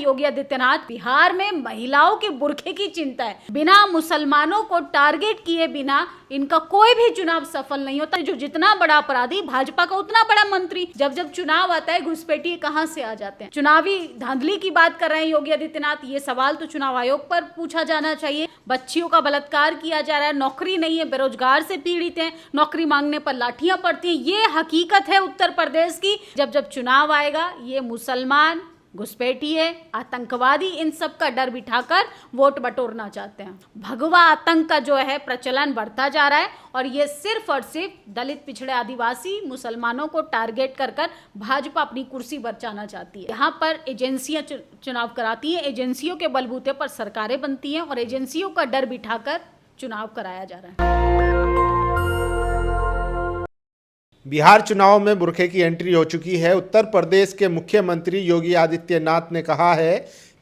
योगी आदित्यनाथ, बिहार में महिलाओं के बुरखे की चिंता है। बिना मुसलमानों को टारगेट किए बिना इनका कोई भी चुनाव सफल नहीं होता। जो जितना बड़ा अपराधी भाजपा का उतना बड़ा मंत्री। जब जब चुनाव आता है घुसपैठिए कहां से आ जाते हैं। चुनावी धांधली की बात कर रहे हैं योगी आदित्यनाथ, ये सवाल तो चुनाव आयोग पर पूछा जाना चाहिए। बच्चियों का बलात्कार किया जा रहा है, नौकरी नहीं है, बेरोजगार से पीड़ित हैं, नौकरी मांगने पर लाठियां पड़ती हैं। ये हकीकत है उत्तर प्रदेश की। जब जब चुनाव आएगा ये मुसलमान, घुसपैठिए, आतंकवादी, इन सब का डर बिठाकर वोट बटोरना चाहते हैं। भगवा आतंक का जो है प्रचलन बढ़ता जा रहा है और ये सिर्फ और सिर्फ दलित, पिछड़े, आदिवासी, मुसलमानों को टारगेट कर भाजपा अपनी कुर्सी बचाना चाहती है। यहाँ पर एजेंसियां चुनाव कराती हैं, एजेंसियों के बलबूते पर सरकारें बनती हैं और एजेंसियों का डर बिठाकर चुनाव कराया जा रहा है। बिहार चुनाव में बुरखे की एंट्री हो चुकी है। उत्तर प्रदेश के मुख्यमंत्री योगी आदित्यनाथ ने कहा है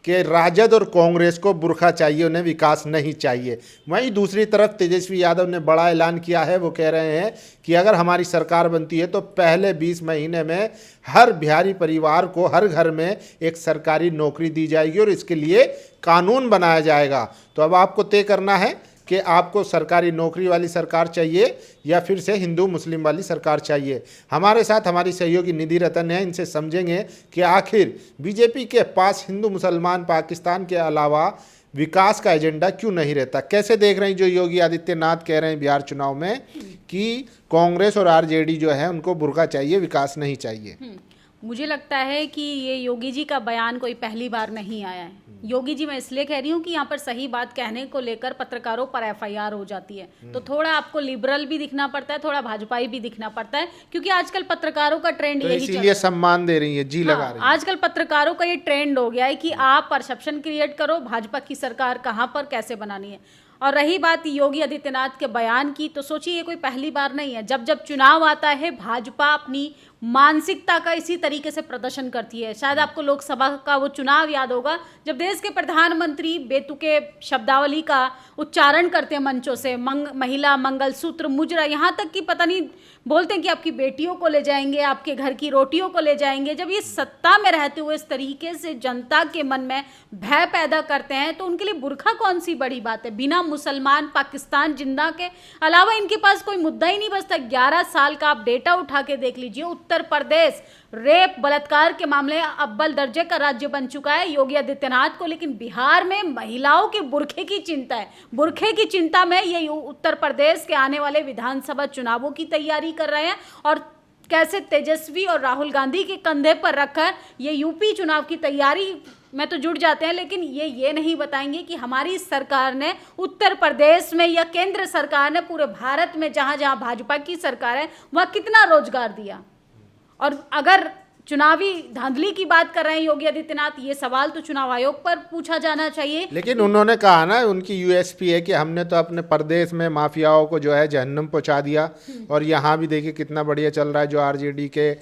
कि राजद और कांग्रेस को बुरखा चाहिए, उन्हें विकास नहीं चाहिए। वहीं दूसरी तरफ तेजस्वी यादव ने बड़ा ऐलान किया है। वो कह रहे हैं कि अगर हमारी सरकार बनती है तो पहले 20 महीने में हर बिहारी परिवार को हर घर में एक सरकारी नौकरी दी जाएगी और इसके लिए कानून बनाया जाएगा। तो अब आपको तय करना है कि आपको सरकारी नौकरी वाली सरकार चाहिए या फिर से हिंदू मुस्लिम वाली सरकार चाहिए। हमारे साथ हमारी सहयोगी निधि रतन है, इनसे समझेंगे कि आखिर बीजेपी के पास हिंदू मुसलमान पाकिस्तान के अलावा विकास का एजेंडा क्यों नहीं रहता। कैसे देख रहे हैं जो योगी आदित्यनाथ कह रहे हैं बिहार चुनाव में कि कांग्रेस और आरजेडी जो है उनको बुरका चाहिए, विकास नहीं चाहिए। मुझे लगता है कि ये योगी जी का बयान कोई पहली बार नहीं आया है। योगी जी, मैं इसलिए कह रही हूँ कि यहाँ पर सही बात कहने को लेकर पत्रकारों पर एफआईआर हो जाती है। तो थोड़ा आपको लिबरल भी दिखना पड़ता है, थोड़ा भाजपाई भी दिखना पड़ता है, क्योंकि आजकल पत्रकारों का ट्रेंड तो यही चल रहा इसीलिए है। सम्मान दे रही है, जी लगा रही है। आजकल पत्रकारों का ये ट्रेंड हो गया है कि आप परसेप्शन क्रिएट करो भाजपा की सरकार कहाँ पर कैसे बनानी है। और रही बात योगी आदित्यनाथ के बयान की, तो सोचिए ये कोई पहली बार नहीं है। जब जब चुनाव आता है भाजपा अपनी मानसिकता का इसी तरीके से प्रदर्शन करती है। शायद आपको लोकसभा का वो चुनाव याद होगा जब देश के प्रधानमंत्री बेतुके शब्दावली का उच्चारण करते हैं मंचों से, महिला मंगलसूत्र, मुजरा, यहाँ तक कि पता नहीं बोलते हैं कि आपकी बेटियों को ले जाएंगे, आपके घर की रोटियों को ले जाएंगे। जब ये सत्ता में रहते हुए इस तरीके से जनता के मन में भय पैदा करते हैं तो उनके लिए बुरखा कौन सी बड़ी बात है। बिना मुसलमान पाकिस्तान जिंदा के अलावा इनके पास कोई मुद्दा ही नहीं बचता। 11 साल का आप डेटा उठा के देख लीजिए, उत्तर प्रदेश रेप, बलात्कार के मामले अव्वल दर्जे का राज्य बन चुका है योगी आदित्यनाथ को, लेकिन बिहार में महिलाओं के बुरखे की चिंता है। बुरखे की चिंता में ये उत्तर प्रदेश के आने वाले विधानसभा चुनावों की तैयारी कर रहे हैं और कैसे तेजस्वी और राहुल गांधी के कंधे पर रखकर ये यूपी चुनाव की तैयारी में तो जुट जाते हैं, लेकिन ये नहीं बताएंगे कि हमारी सरकार ने उत्तर प्रदेश में या केंद्र सरकार ने पूरे भारत में जहां जहां भाजपा की सरकार है वहां कितना रोजगार दिया। और अगर चुनावी धांधली की बात कर रहे हैं योगी आदित्यनाथ, ये सवाल तो चुनाव आयोग पर पूछा जाना चाहिए। लेकिन उन्होंने कहा ना, उनकी यूएसपी है कि हमने तो अपने प्रदेश में माफियाओं को जो है जहन्नुम पहुंचा दिया और यहाँ भी देखिए कितना बढ़िया चल रहा है। जो आरजेडी के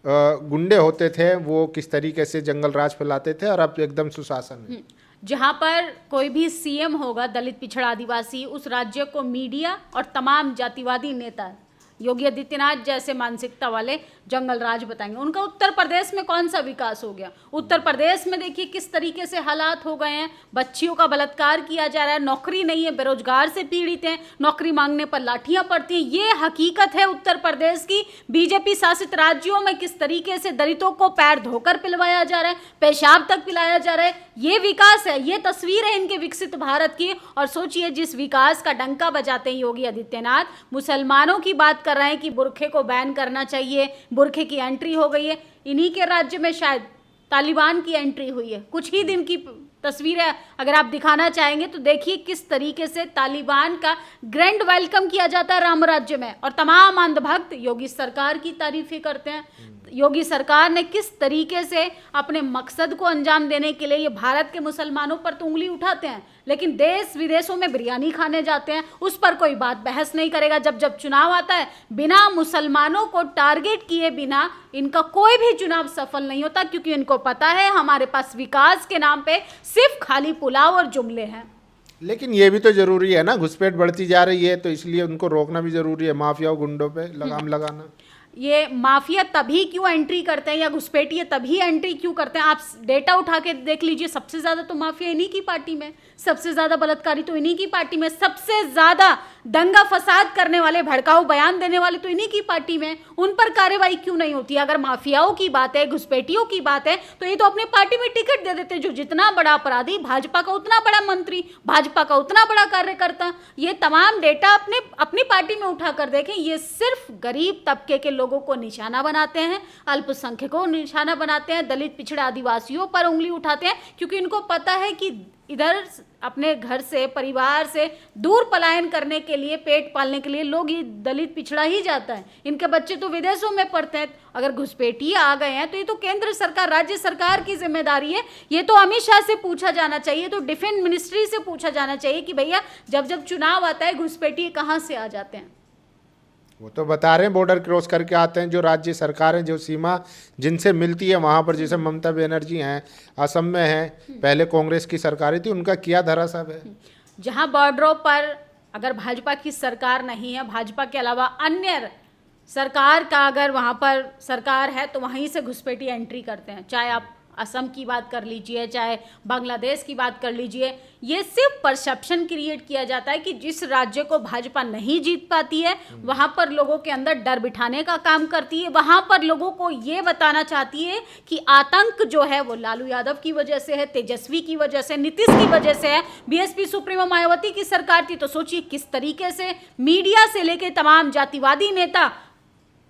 गुंडे होते थे वो किस तरीके से जंगल राज फैलाते थे और अब एकदम सुशासन है। जहां पर कोई भी सीएम होगा दलित, पिछड़ा, आदिवासी, उस राज्य को मीडिया और तमाम जातिवादी नेता योगी आदित्यनाथ जैसे मानसिकता वाले जंगल राज बताएंगे। उनका उत्तर प्रदेश में कौन सा विकास हो गया। उत्तर प्रदेश में देखिए किस तरीके से हालात हो गए हैं। बच्चियों का बलात्कार किया जा रहा है, नौकरी नहीं है, बेरोजगार से पीड़ित हैं, नौकरी मांगने पर लाठियां पड़ती हैं। ये हकीकत है उत्तर प्रदेश की। बीजेपी शासित राज्यों में किस तरीके से दलितों को पैर धोकर पिलवाया जा रहा है, पेशाब तक पिलाया जा रहा है। ये विकास है, ये तस्वीर है इनके विकसित भारत की। और सोचिए जिस विकास का डंका बजाते हैं योगी आदित्यनाथ, मुसलमानों की बात कर रहे हैं कि बुरखे को बैन करना चाहिए, बुरखे की एंट्री हो गई है। इन्हीं के राज्य में शायद तालिबान की एंट्री हुई है। कुछ ही दिन की तस्वीरें अगर आप दिखाना चाहेंगे तो देखिए किस तरीके से तालिबान का ग्रैंड वेलकम किया जाता है राम राज्य में और तमाम अंधभक्त योगी सरकार की तारीफें करते हैं। योगी सरकार ने किस तरीके से अपने मकसद को अंजाम देने के लिए ये भारत के मुसलमानों पर तो उंगली उठाते हैं, लेकिन देश विदेशों में बिरयानी खाने जाते हैं, उस पर कोई बात बहस नहीं करेगा। जब जब चुनाव आता है बिना मुसलमानों को टारगेट किए बिना इनका कोई भी चुनाव सफल नहीं होता, क्योंकि इनको पता है हमारे पास विकास के नाम पे सिर्फ खाली पुलाव और जुमले हैं। लेकिन ये भी तो जरूरी है ना, घुसपैठ बढ़ती जा रही है तो इसलिए उनको रोकना भी जरूरी है, माफिया गुंडों पे लगाम लगाना। ये माफिया तभी क्यों एंट्री करते हैं या घुसपैठिए तभी एंट्री क्यों करते हैं? आप डेटा उठा के देख लीजिए, सबसे ज्यादा तो माफिया इन्हीं की पार्टी में, सबसे ज्यादा बलात्कारी तो इन्हीं की पार्टी में, सबसे ज्यादा दंगा फसाद करने वाले, भड़काऊ बयान देने वाले तो इन्हीं की पार्टी में। उन पर कार्रवाई क्यों नहीं होती? अगर माफियाओं की बात है, घुसपैठियों की बात है, तो ये तो अपनी पार्टी में टिकट दे देते। जो जितना बड़ा अपराधी, भाजपा का उतना बड़ा मंत्री, भाजपा का उतना बड़ा कार्यकर्ता। ये तमाम डेटा अपनी पार्टी में उठा कर देखें। ये सिर्फ गरीब तबके के लोगों को निशाना बनाते हैं, अल्पसंख्यकों को निशाना बनाते हैं, दलित पिछड़े आदिवासियों पर उंगली उठाते हैं, क्योंकि इनको पता है कि इधर अपने घर से, परिवार से दूर पलायन करने के लिए, पेट पालने के लिए लोग ये दलित पिछड़ा ही जाता है। इनके बच्चे तो विदेशों में पढ़ते हैं। अगर घुसपैठिए आ गए हैं तो ये तो केंद्र सरकार, राज्य सरकार की जिम्मेदारी है। ये तो अमित शाह से पूछा जाना चाहिए, तो डिफेंस मिनिस्ट्री से पूछा जाना चाहिए कि भैया जब जब चुनाव आता है घुसपैठिए कहाँ से आ जाते हैं। वो तो बता रहे हैं बॉर्डर क्रॉस करके आते हैं। जो राज्य सरकारें, जो सीमा जिनसे मिलती है वहाँ पर, जैसे ममता बनर्जी हैं, असम में हैं, पहले कांग्रेस की सरकारें थी, उनका क्या धरा सब है। जहाँ बॉर्डरों पर अगर भाजपा की सरकार नहीं है, भाजपा के अलावा अन्य सरकार का अगर वहाँ पर सरकार है, तो वहीं से घुसपैठिए एंट्री करते हैं। चाहे आप असम की बात कर लीजिए, चाहे बांग्लादेश की बात कर लीजिए। ये सिर्फ परसेप्शन क्रिएट किया जाता है कि जिस राज्य को भाजपा नहीं जीत पाती है, वहां पर लोगों के अंदर डर बिठाने का काम करती है। वहां पर लोगों को ये बताना चाहती है कि आतंक जो है वो लालू यादव की वजह से है, तेजस्वी की वजह से, नीतीश की वजह से है। बीएसपी सुप्रीमो मायावती की सरकार थी तो सोचिए किस तरीके से मीडिया से लेके तमाम जातिवादी नेता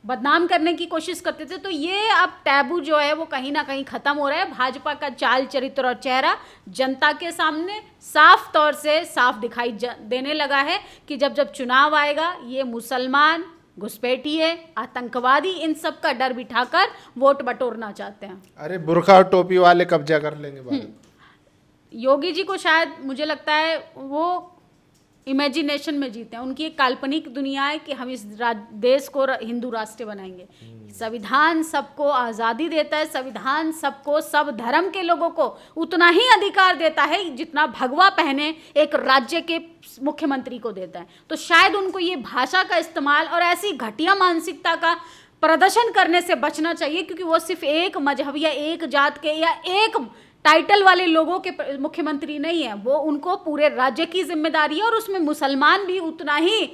बदनाम करने की कोशिश करते थे। तो ये अब टैबू जो है वो कहीं ना कहीं खत्म हो रहा है। भाजपा का चाल चरित्र और चेहरा जनता के सामने साफ तौर से साफ दिखाई देने लगा है कि जब जब चुनाव आएगा, ये मुसलमान, घुसपैठिए, आतंकवादी, इन सब का डर बिठाकर वोट बटोरना चाहते हैं। अरे बुर्खा और टोपी वाले कब्जा कर लेंगे भारत। योगी जी को शायद मुझे लगता है वो इमेजिनेशन में जीते हैं। उनकी एक काल्पनिक दुनिया है कि हम इस देश को हिंदू राष्ट्र बनाएंगे। संविधान सबको आज़ादी देता है, संविधान सबको, सब धर्म के लोगों को उतना ही अधिकार देता है जितना भगवा पहने एक राज्य के मुख्यमंत्री को देता है। तो शायद उनको ये भाषा का इस्तेमाल और ऐसी घटिया मानसिकता का प्रदर्शन करने से बचना चाहिए, क्योंकि वो सिर्फ एक मजहब या एक जात के या एक टाइटल वाले लोगों के मुख्यमंत्री नहीं है। वो उनको पूरे राज्य की जिम्मेदारी है, और उसमें मुसलमान भी उतना ही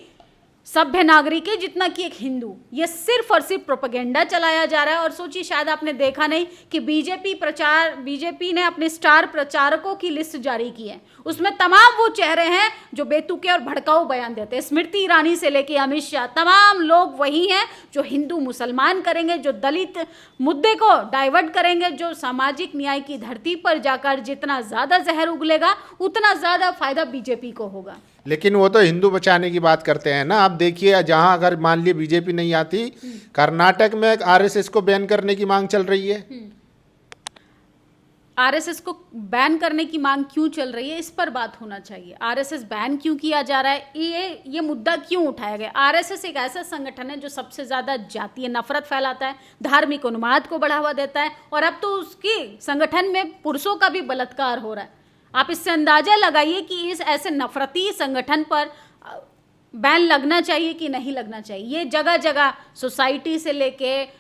सभ्य नागरिक है जितना कि एक हिंदू। ये सिर्फ और सिर्फ प्रोपेगेंडा चलाया जा रहा है। और सोचिए, शायद आपने देखा नहीं कि बीजेपी ने अपने स्टार प्रचारकों की लिस्ट जारी की है। उसमें तमाम वो चेहरे हैं जो बेतुके और भड़काऊ बयान देते हैं। स्मृति ईरानी से लेके अमित शाह, तमाम लोग वही हैं जो हिंदू मुसलमान करेंगे, जो दलित मुद्दे को डाइवर्ट करेंगे, जो सामाजिक न्याय की धरती पर जाकर जितना ज्यादा जहर उगलेगा उतना ज्यादा फायदा बीजेपी को होगा। लेकिन वो तो हिंदू बचाने की बात करते हैं ना। आप देखिए, जहां अगर मान लीजिए बीजेपी नहीं आती, कर्नाटक में आरएसएस को बैन करने की मांग चल रही है। आरएसएस को बैन करने की मांग क्यों चल रही है, इस पर बात होना चाहिए। आरएसएस बैन क्यों किया जा रहा है, ये मुद्दा क्यों उठाया गया। आरएसएस एक ऐसा संगठन है जो सबसे ज्यादा जातीय नफरत फैलाता है, धार्मिक उन्माद को बढ़ावा देता है, और अब तो उसके संगठन में पुरुषों का भी बलात्कार हो रहा है। आप इससे अंदाजा लगाइए कि इस ऐसे नफरती संगठन पर बैन लगना चाहिए कि नहीं लगना चाहिए। ये जगह जगह सोसाइटी से लेके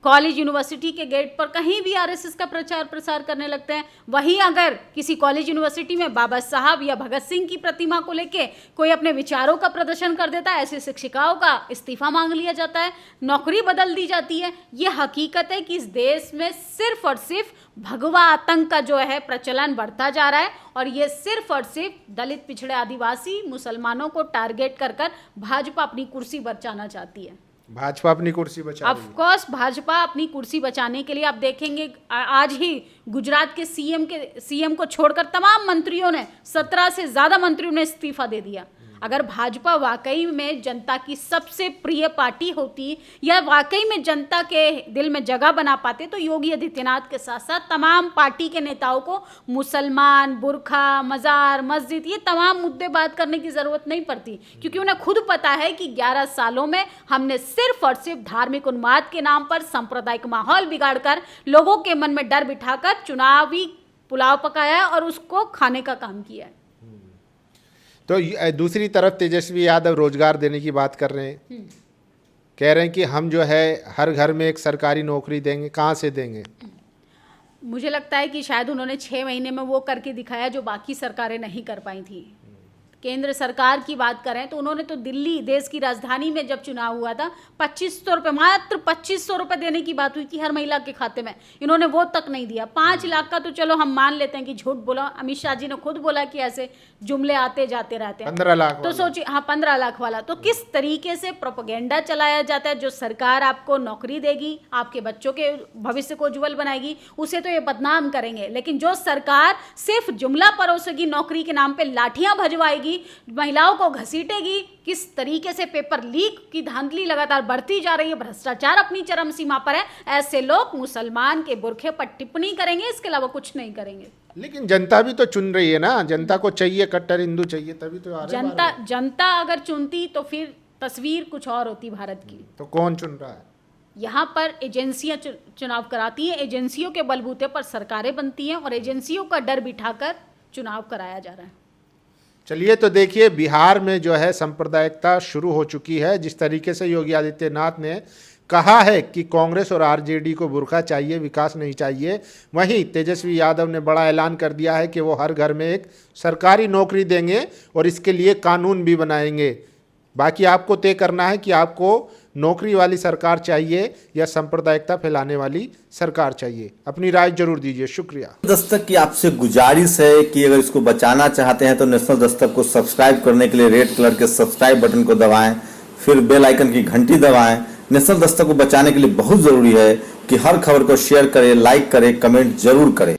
कॉलेज यूनिवर्सिटी के गेट पर कहीं भी आरएसएस का प्रचार प्रसार करने लगते हैं। वहीं अगर किसी कॉलेज यूनिवर्सिटी में बाबा साहब या भगत सिंह की प्रतिमा को लेके कोई अपने विचारों का प्रदर्शन कर देता है, ऐसे शिक्षिकाओं का इस्तीफा मांग लिया जाता है, नौकरी बदल दी जाती है। ये हकीकत है कि इस देश में सिर्फ और सिर्फ भगवा आतंक का जो है प्रचलन बढ़ता जा रहा है, और ये सिर्फ और सिर्फ दलित, पिछड़े, आदिवासी, मुसलमानों को टारगेट कर भाजपा अपनी कुर्सी बचाना चाहती है। भाजपा अपनी कुर्सी बचा रही है। ऑफ कोर्स भाजपा अपनी कुर्सी बचाने के लिए, आप देखेंगे आज ही गुजरात के सीएम को छोड़कर तमाम मंत्रियों ने, 17 से ज्यादा मंत्रियों ने इस्तीफा दे दिया। अगर भाजपा वाकई में जनता की सबसे प्रिय पार्टी होती या वाकई में जनता के दिल में जगह बना पाते, तो योगी आदित्यनाथ के साथ साथ तमाम पार्टी के नेताओं को मुसलमान, बुरखा, मजार, मस्जिद, ये तमाम मुद्दे बात करने की जरूरत नहीं पड़ती, क्योंकि उन्हें खुद पता है कि 11 सालों में हमने सिर्फ और सिर्फ धार्मिक उन्माद के नाम पर सांप्रदायिक माहौल बिगाड़कर लोगों के मन में डर बिठाकर चुनावी पुलाव पकाया और उसको खाने का काम किया है। तो दूसरी तरफ तेजस्वी यादव रोजगार देने की बात कर रहे हैं। कह रहे हैं कि हम जो है हर घर में एक सरकारी नौकरी देंगे। कहाँ से देंगे? मुझे लगता है कि शायद उन्होंने 6 महीने में वो करके दिखाया जो बाकी सरकारें नहीं कर पाई थी। केंद्र सरकार की बात करें तो उन्होंने तो दिल्ली, देश की राजधानी में जब चुनाव हुआ था, 2500 रुपये, मात्र 2500 रुपये देने की बात हुई थी हर महिला के खाते में। इन्होंने वो तक नहीं दिया। 5 लाख का तो चलो हम मान लेते हैं कि झूठ बोला। अमित शाह जी ने खुद बोला कि ऐसे जुमले आते जाते रहते हैं। 15 लाख तो सोचिए, हाँ 15 लाख वाला तो किस तरीके से प्रोपेगेंडा चलाया जाता है। जो सरकार आपको नौकरी देगी, आपके बच्चों के भविष्य को उज्जवल बनाएगी, उसे तो ये बदनाम करेंगे। लेकिन जो सरकार सिर्फ जुमला परोसेगी, नौकरी के नाम पे लाठियां भजवाएगी, महिलाओं को घसीटेगी, किस तरीके से पेपर लीक की धांधली लगातार बढ़ती जा रही है, भ्रष्टाचार अपनी चरम सीमा पर है, ऐसे लोग मुसलमान के बुरखे पर टिप्पणी करेंगे, इसके अलावा कुछ नहीं करेंगे। लेकिन जनता भी तो चुन रही है ना। जनता को चाहिए कट्टर हिंदू चाहिए, तभी तो आ रहे हैं। जनता अगर चुनती तो फिर तस्वीर कुछ और होती भारत की। तो कौन चुन रहा है? यहाँ पर एजेंसियां चुनाव कराती हैं, एजेंसियों के बलबूते पर सरकारें बनती हैं और एजेंसियों का डर बिठाकर चुनाव कराया जा रहा है। चलिए, तो देखिए बिहार में जो है सांप्रदायिकता शुरू हो चुकी है। जिस तरीके से योगी आदित्यनाथ ने कहा है कि कांग्रेस और आरजेडी को बुर्का चाहिए, विकास नहीं चाहिए, वहीं तेजस्वी यादव ने बड़ा ऐलान कर दिया है कि वो हर घर में एक सरकारी नौकरी देंगे और इसके लिए कानून भी बनाएंगे। बाकी आपको तय करना है कि आपको नौकरी वाली सरकार चाहिए या सांप्रदायिकता फैलाने वाली सरकार चाहिए। अपनी राय जरूर दीजिए। शुक्रिया। दस्तक की आपसे गुजारिश है कि अगर इसको बचाना चाहते हैं तो नेशनल दस्तक को सब्सक्राइब करने के लिए रेड कलर के सब्सक्राइब बटन को दबाएं, फिर बेल आइकन की घंटी दबाएं। नेशनल दस्तक को बचाने के लिए बहुत जरूरी है कि हर खबर को शेयर करें, लाइक करें, कमेंट जरूर करें।